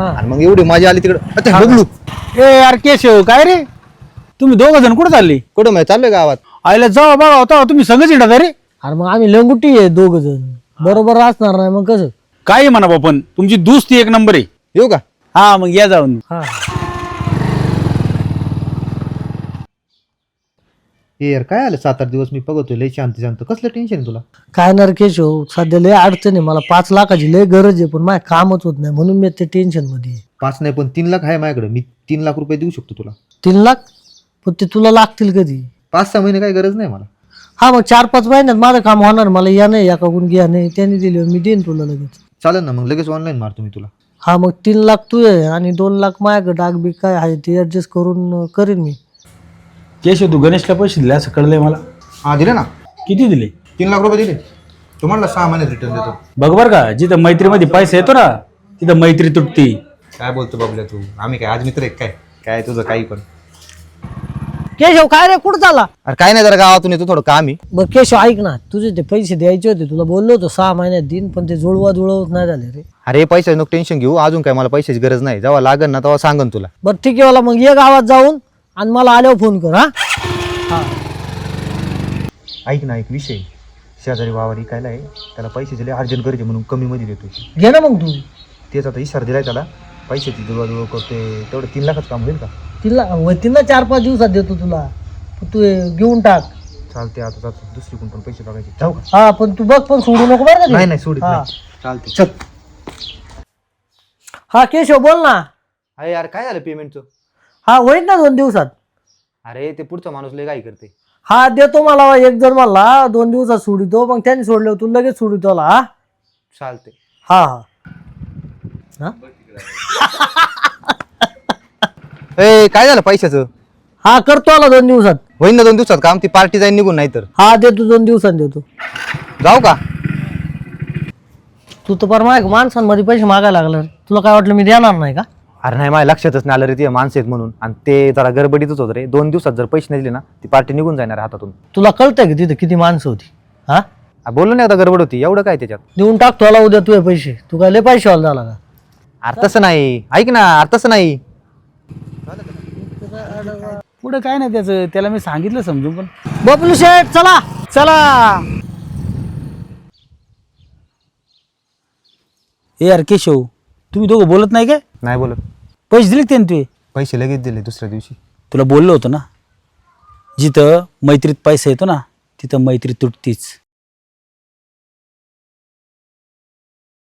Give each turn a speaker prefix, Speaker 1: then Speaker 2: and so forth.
Speaker 1: आणि मग एवढी मजा आली तिकडे बघलू.
Speaker 2: ए यार केशव काय रे तुम्ही दोघ जण कुठे चालले?
Speaker 1: कुठं माहिती चाललोय गावात.
Speaker 2: आईला जावा बघा होता तुम्ही संघच येणार रे.
Speaker 3: अरे मग आम्ही लंगुटी आहे दोघ जण, बरोबर असणार नाही मग कसं?
Speaker 2: काही म्हणा बापन तुमची दोस्ती एक नंबर आहे.
Speaker 1: येऊ का?
Speaker 2: हा मग या जाऊन.
Speaker 3: हा
Speaker 1: हे यार काय आलं 7-8 दिवस मी बघतोय लय शांत शांत. कसलं टेन्शन आहे तुला?
Speaker 3: काय ना रे केशव, सध्या लय अडचण आहे, मला 5 लाखाची लय गरज आहे, पण माझं कामच होत नाही म्हणून मी ते टेन्शन मध्ये आहे.
Speaker 1: 5 नाही पण 3 लाख आहे माझ्याकडे. मी 3 लाख रुपये देऊ शकतो तुला.
Speaker 3: 3 लाख? पण ते तुला लागतील कधी?
Speaker 1: 5-6 महिने काही गरज नाही मला.
Speaker 3: हा मग 4-5 महिन्यात माझं काम होणार. मला या नाही याकडून घ्या नाही, त्यांनी दिले मी देईन तुला लगेच.
Speaker 1: चालेल ना, मग लगेच ऑनलाईन मारतो मी तुला.
Speaker 3: हा मग 3 लाख तू आहे आणि 2 लाख माझ्याकडे डागबी काय आहे ते ऍडजस्ट करून करीन मी.
Speaker 2: केशव तू गणेशला पैसे दिले असं कळलंय मला.
Speaker 1: हा दिले ना.
Speaker 2: किती दिले?
Speaker 1: 3 लाख रुपये दिले. तुम्हाला 6 महिन्यात रिटर्न देतो.
Speaker 2: बघ बर का, जिथं मैत्रीमध्ये पैसा येतो ना तिथं मैत्री तुटती.
Speaker 1: काय बोलतो बाबल्या तू? आम्ही काय आज मित्र आहे काय? काय तुझं काही पण.
Speaker 3: केशव काय रे कुठं चालला?
Speaker 1: अरे काय नाही, जरा गावातून येतो, थोडं काम आहे.
Speaker 3: बघ केशव ऐक ना, तुझे ते पैसे द्यायचे होते, तुला बोललो होतो 6 महिन्यात देईन, पण ते जुळवत नाही झाले रे.
Speaker 1: अरे पैशाचं नको टेन्शन घेऊ. अजून काय मला पैशाची गरज नाही. जेव्हा लागन ना तेव्हा सांगन तुला.
Speaker 3: बरं ठीक आहे मला, मग ये गावात जाऊन आणि मला आल्यावर फोन कर. हा
Speaker 1: ऐक ना, एक विषय. शेजारी वावर विकायला आहे, त्याला पैशाची लय अर्जंट गरज आहे म्हणून कमी मध्ये देतो.
Speaker 3: घे ना मग तू.
Speaker 1: तेच आता इशारा दिलाय त्याला. पैशाची जुळवाजुळव करते, तेवढं 3 लाखच काम होईल का?
Speaker 3: तिला तिला 4-5 दिवसात देतो तुला, तू घेऊन टाक.
Speaker 1: चालते. आता जातो दुसरीकडून पण पैसे बघायचे. जाऊ का?
Speaker 3: हा पण तू बघ, पण सोडू नको बरं का ते.
Speaker 1: नाही नाही सोडित
Speaker 3: हा.
Speaker 1: नाही. चालते चल.
Speaker 3: हा केशव बोल ना.
Speaker 1: अरे यार काय झालं पेमेंटचं?
Speaker 3: हा होईल ना 2 दिवसात.
Speaker 1: अरे ते पुढचा माणूस लय काय करते.
Speaker 3: हा देतो मला. एक जण मला 2 दिवसात सोडितो, मग त्यांनी सोडलं तू लगेच सोडितो. हा
Speaker 1: चालते.
Speaker 3: हा हा
Speaker 1: ए काय झालं पैशाचं?
Speaker 3: हा करतो आला 2 दिवसात.
Speaker 1: होईन ना 2 दिवसात काम. ती पार्टी जाईन निघून. नाही तर
Speaker 3: हा देतो 2 दिवसात देतो.
Speaker 1: जाऊ का?
Speaker 3: तू तर पर माणसांमध्ये पैसे मागायला लागला. तुला काय वाटलं मी देणार नाही का?
Speaker 1: अरे नाही, माझ्या लक्षातच नाही आलं रे ते माणसं आहेत म्हणून. आणि ते जरा गडबडीतच होतं रे. 2 दिवसात जर पैसे नाही दिले ना ती पार्टी निघून जाणार हातातून.
Speaker 3: तुला कळतंय का तिथे किती माणसं होती? हा
Speaker 1: बोललो नाही, आता गडबड होती. एवढं काय त्याच्यात?
Speaker 3: देऊन टाकतो आला उद्या तुझे पैसे. तू काय लय पैसे वाला झाला का?
Speaker 1: अरे तसं नाही. ऐक ना, अरे तसं नाही.
Speaker 2: पुढे काय नाही त्याचं, त्याला मी सांगितलं समजून. पण
Speaker 3: बबलू शेठ चला.
Speaker 2: चला. ए यार केशव तुम्ही दोघं बोलत नाही काय?
Speaker 1: नाही बोलत.
Speaker 2: पैसे दिले त्याने तुझे?
Speaker 1: पैसे लगेच दिले दुसऱ्या दिवशी.
Speaker 2: तुला बोललो होतं ना, जिथं मैत्रीत पैसा येतो ना तिथं मैत्री तुटतीच.